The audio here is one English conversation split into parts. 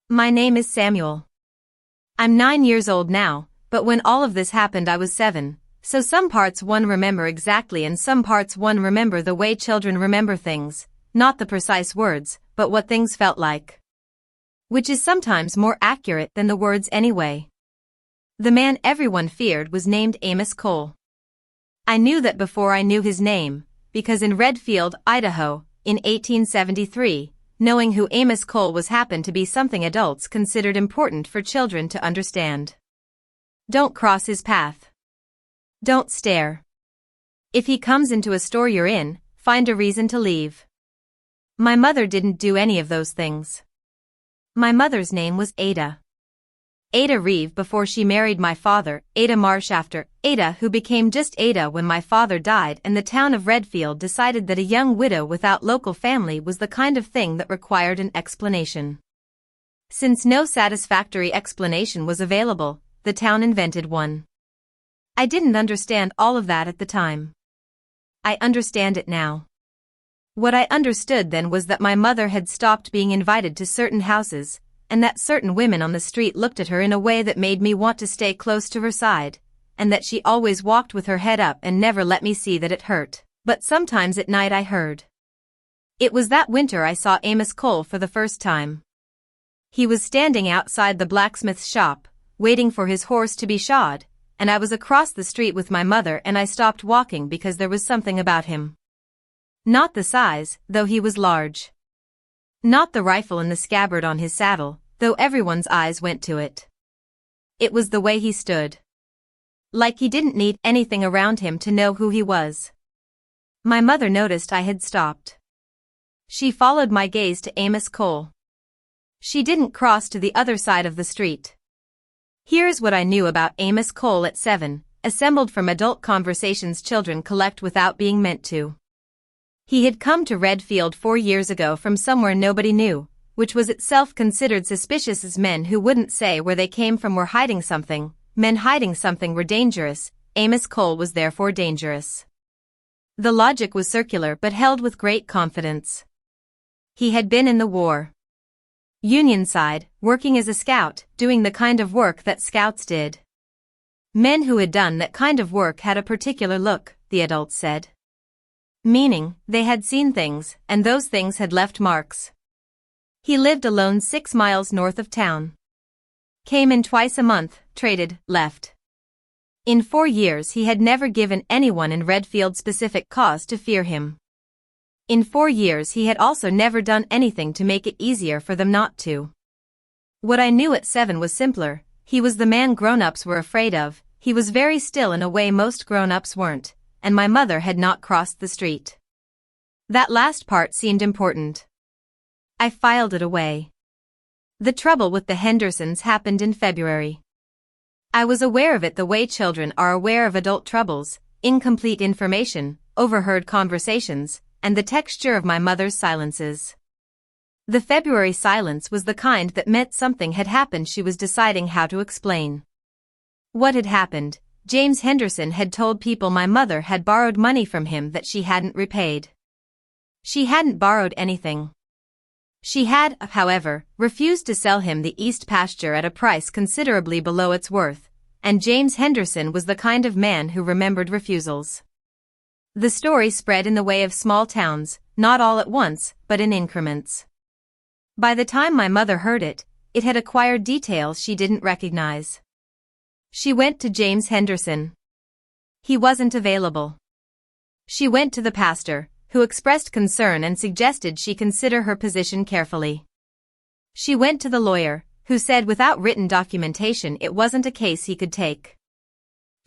My name is Samuel. I'm 9 years old now, but when all of this happened I was 7, so some parts one remember exactly and some parts one remember the way children remember things, not the precise words, but what things felt like. Which is sometimes more accurate than the words anyway. The man everyone feared was named Amos Cole. I knew that before I knew his name, because in Redfield, Idaho, in 1873, knowing who Amos Cole was happened to be something adults considered important for children to understand. Don't cross his path. Don't stare. If he comes into a store you're in, find a reason to leave. My mother didn't do any of those things. My mother's name was Ada. Ada Reeve before she married my father, Ada Marsh after, Ada who became just Ada when my father died, and the town of Redfield decided that a young widow without local family was the kind of thing that required an explanation. Since no satisfactory explanation was available, the town invented one. I didn't understand all of that at the time. I understand it now. What I understood then was that my mother had stopped being invited to certain houses, and that certain women on the street looked at her in a way that made me want to stay close to her side, and that she always walked with her head up and never let me see that it hurt, but sometimes at night I heard. It was that winter I saw Amos Cole for the first time. He was standing outside the blacksmith's shop, waiting for his horse to be shod, and I was across the street with my mother and I stopped walking because there was something about him. Not the size, though he was large. Not the rifle in the scabbard on his saddle, though everyone's eyes went to it. It was the way he stood. Like he didn't need anything around him to know who he was. My mother noticed I had stopped. She followed my gaze to Amos Cole. She didn't cross to the other side of the street. Here's what I knew about Amos Cole at 7, assembled from adult conversations children collect without being meant to. He had come to Redfield 4 years ago from somewhere nobody knew, which was itself considered suspicious as men who wouldn't say where they came from were hiding something. Men hiding something were dangerous. Amos Cole was therefore dangerous. The logic was circular but held with great confidence. He had been in the war. Union side, working as a scout, doing the kind of work that scouts did. Men who had done that kind of work had a particular look, the adults said. Meaning, they had seen things, and those things had left marks. He lived alone 6 miles north of town. Came in twice a month, traded, left. In 4 years he had never given anyone in Redfield specific cause to fear him. In 4 years he had also never done anything to make it easier for them not to. What I knew at 7 was simpler. He was the man grown-ups were afraid of. He was very still in a way most grown-ups weren't, and my mother had not crossed the street. That last part seemed important. I filed it away. The trouble with the Hendersons happened in February. I was aware of it the way children are aware of adult troubles, incomplete information, overheard conversations, and the texture of my mother's silences. The February silence was the kind that meant something had happened she was deciding how to explain. What had happened? James Henderson had told people my mother had borrowed money from him that she hadn't repaid. She hadn't borrowed anything. She had, however, refused to sell him the east pasture at a price considerably below its worth, and James Henderson was the kind of man who remembered refusals. The story spread in the way of small towns, not all at once, but in increments. By the time my mother heard it, it had acquired details she didn't recognize. She went to James Henderson. He wasn't available. She went to the pastor, who expressed concern and suggested she consider her position carefully. She went to the lawyer, who said without written documentation it wasn't a case he could take.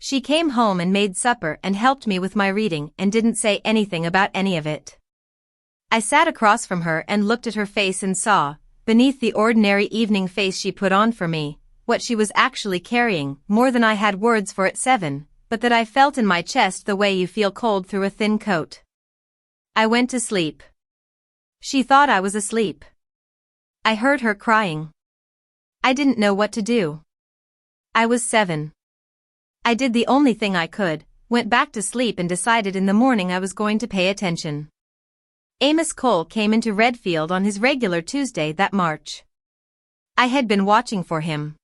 She came home and made supper and helped me with my reading and didn't say anything about any of it. I sat across from her and looked at her face and saw, beneath the ordinary evening face she put on for me, what she was actually carrying, more than I had words for at 7, but that I felt in my chest the way you feel cold through a thin coat. I went to sleep. She thought I was asleep. I heard her crying. I didn't know what to do. I was 7. I did the only thing I could, went back to sleep and decided in the morning I was going to pay attention. Amos Cole came into Redfield on his regular Tuesday that March. I had been watching for him.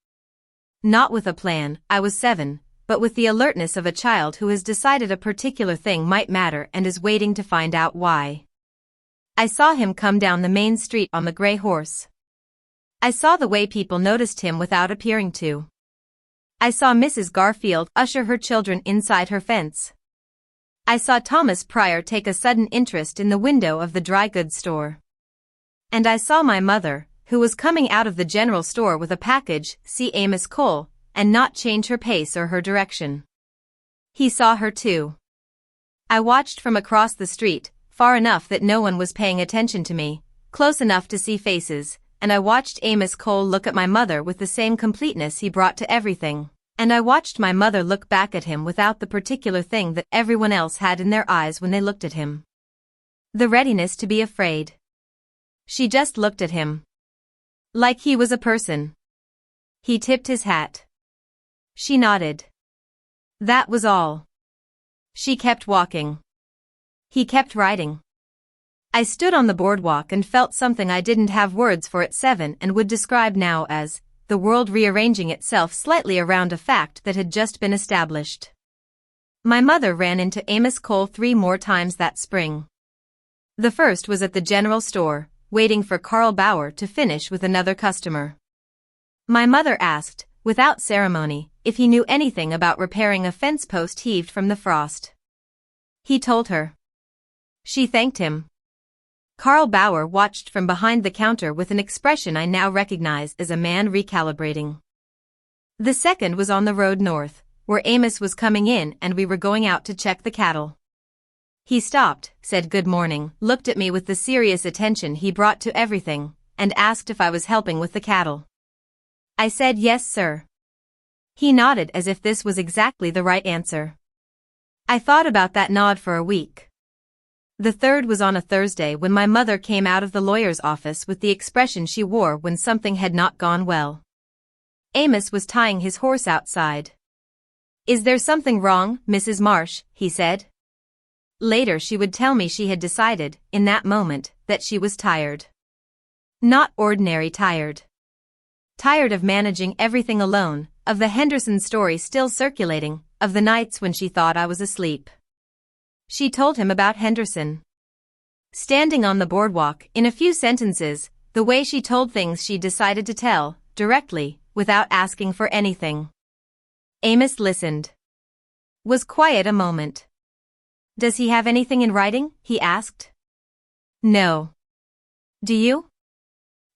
Not with a plan, I was 7, but with the alertness of a child who has decided a particular thing might matter and is waiting to find out why. I saw him come down the main street on the gray horse. I saw the way people noticed him without appearing to. I saw Mrs. Garfield usher her children inside her fence. I saw Thomas Pryor take a sudden interest in the window of the dry goods store. And I saw my mother, who was coming out of the general store with a package, see Amos Cole, and not change her pace or her direction. He saw her too. I watched from across the street, far enough that no one was paying attention to me, close enough to see faces, and I watched Amos Cole look at my mother with the same completeness he brought to everything, and I watched my mother look back at him without the particular thing that everyone else had in their eyes when they looked at him. The readiness to be afraid. She just looked at him. Like he was a person. He tipped his hat. She nodded. That was all. She kept walking. He kept riding. I stood on the boardwalk and felt something I didn't have words for at 7 and would describe now as the world rearranging itself slightly around a fact that had just been established. My mother ran into Amos Cole 3 more times that spring. The first was at the general store, waiting for Carl Bauer to finish with another customer. My mother asked, without ceremony, if he knew anything about repairing a fence post heaved from the frost. He told her. She thanked him. Carl Bauer watched from behind the counter with an expression I now recognize as a man recalibrating. The second was on the road north, where Amos was coming in and we were going out to check the cattle. He stopped, said good morning, looked at me with the serious attention he brought to everything, and asked if I was helping with the cattle. I said yes, sir. He nodded as if this was exactly the right answer. I thought about that nod for a week. The third was on a Thursday when my mother came out of the lawyer's office with the expression she wore when something had not gone well. Amos was tying his horse outside. Is there something wrong, Mrs. Marsh? He said. Later she would tell me she had decided, in that moment, that she was tired. Not ordinary tired. Tired of managing everything alone, of the Henderson story still circulating, of the nights when she thought I was asleep. She told him about Henderson. Standing on the boardwalk, in a few sentences, the way she told things she decided to tell, directly, without asking for anything. Amos listened. Was quiet a moment. Does he have anything in writing? He asked. No. Do you?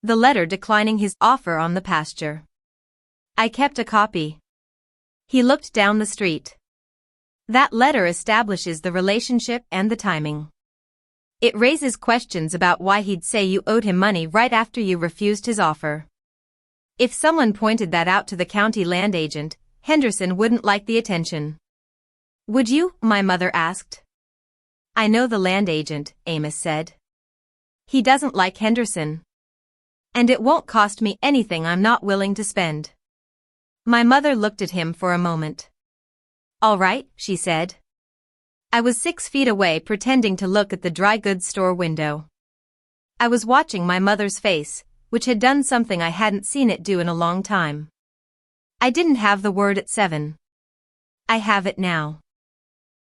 The letter declining his offer on the pasture. I kept a copy. He looked down the street. That letter establishes the relationship and the timing. It raises questions about why he'd say you owed him money right after you refused his offer. If someone pointed that out to the county land agent, Henderson wouldn't like the attention. Would you? My mother asked. I know the land agent, Amos said. He doesn't like Henderson. And it won't cost me anything I'm not willing to spend. My mother looked at him for a moment. All right, she said. I was 6 feet away pretending to look at the dry goods store window. I was watching my mother's face, which had done something I hadn't seen it do in a long time. I didn't have the word at 7. I have it now.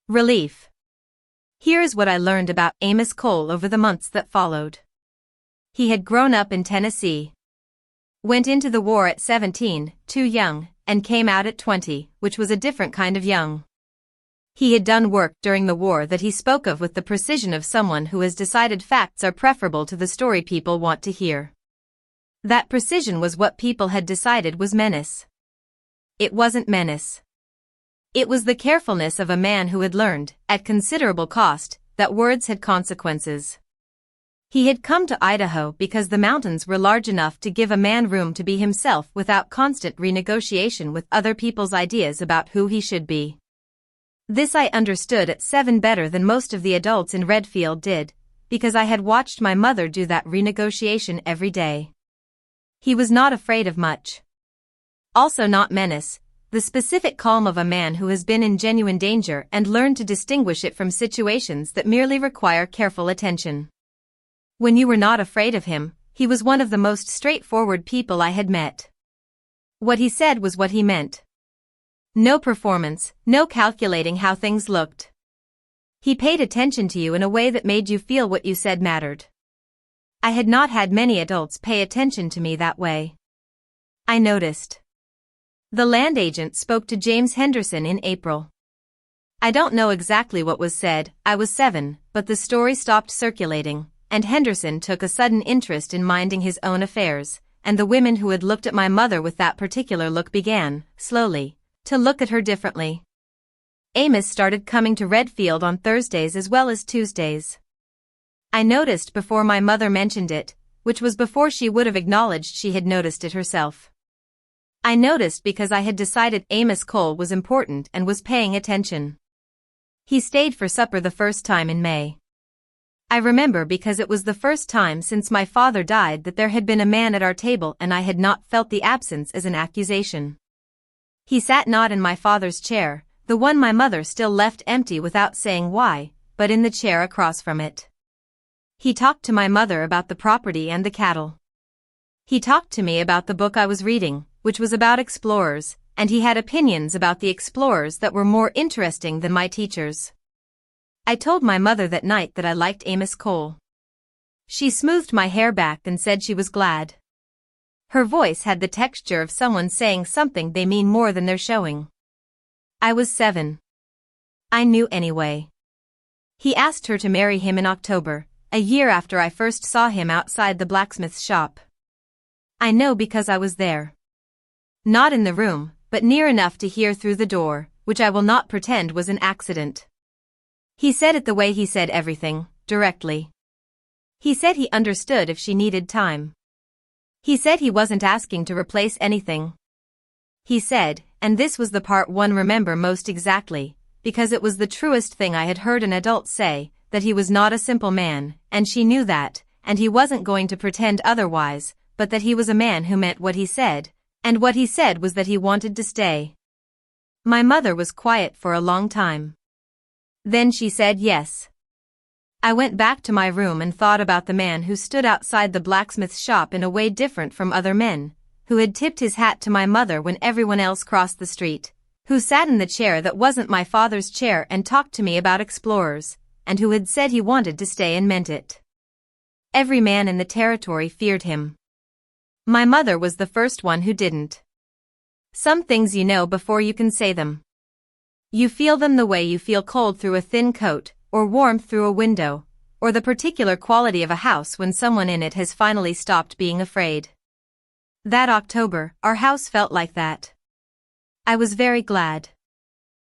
Relief. Here is what I learned about Amos Cole over the months that followed. He had grown up in Tennessee. Went into the war at 17, too young, and came out at 20, which was a different kind of young. He had done work during the war that he spoke of with the precision of someone who has decided facts are preferable to the story people want to hear. That precision was what people had decided was menace. It wasn't menace. It was the carefulness of a man who had learned, at considerable cost, that words had consequences. He had come to Idaho because the mountains were large enough to give a man room to be himself without constant renegotiation with other people's ideas about who he should be. This I understood at 7 better than most of the adults in Redfield did, because I had watched my mother do that renegotiation every day. He was not afraid of much. Also not menace, the specific calm of a man who has been in genuine danger and learned to distinguish it from situations that merely require careful attention. When you were not afraid of him, He was one of the most straightforward people I had met. What he said was what he meant. No performance, no calculating how things looked. He paid attention to you in a way that made you feel what you said mattered. I had not had many adults pay attention to me that way. I noticed. The land agent spoke to James Henderson in April. I don't know exactly what was said, I was 7, but the story stopped circulating, and Henderson took a sudden interest in minding his own affairs, and the women who had looked at my mother with that particular look began, slowly, to look at her differently. Amos started coming to Redfield on Thursdays as well as Tuesdays. I noticed before my mother mentioned it, which was before she would have acknowledged she had noticed it herself. I noticed because I had decided Amos Cole was important and was paying attention. He stayed for supper the first time in May. I remember because it was the first time since my father died that there had been a man at our table and I had not felt the absence as an accusation. He sat not in my father's chair, the one my mother still left empty without saying why, but in the chair across from it. He talked to my mother about the property and the cattle. He talked to me about the book I was reading, which was about explorers, and he had opinions about the explorers that were more interesting than my teachers. I told my mother that night that I liked Amos Cole. She smoothed my hair back and said she was glad. Her voice had the texture of someone saying something they mean more than they're showing. I was 7. I knew anyway. He asked her to marry him in October, a year after I first saw him outside the blacksmith's shop. I know because I was there. Not in the room, but near enough to hear through the door, which I will not pretend was an accident. He said it the way he said everything, directly. He said he understood if she needed time. He said he wasn't asking to replace anything. He said, and this was the part one remember most exactly, because it was the truest thing I had heard an adult say, that he was not a simple man, and she knew that, and he wasn't going to pretend otherwise, but that he was a man who meant what he said, and what he said was that he wanted to stay. My mother was quiet for a long time. Then she said yes. I went back to my room and thought about the man who stood outside the blacksmith's shop in a way different from other men, who had tipped his hat to my mother when everyone else crossed the street, who sat in the chair that wasn't my father's chair and talked to me about explorers, and who had said he wanted to stay and meant it. Every man in the territory feared him. My mother was the first one who didn't. Some things you know before you can say them. You feel them the way you feel cold through a thin coat, or warmth through a window, or the particular quality of a house when someone in it has finally stopped being afraid. That October, our house felt like that. I was very glad.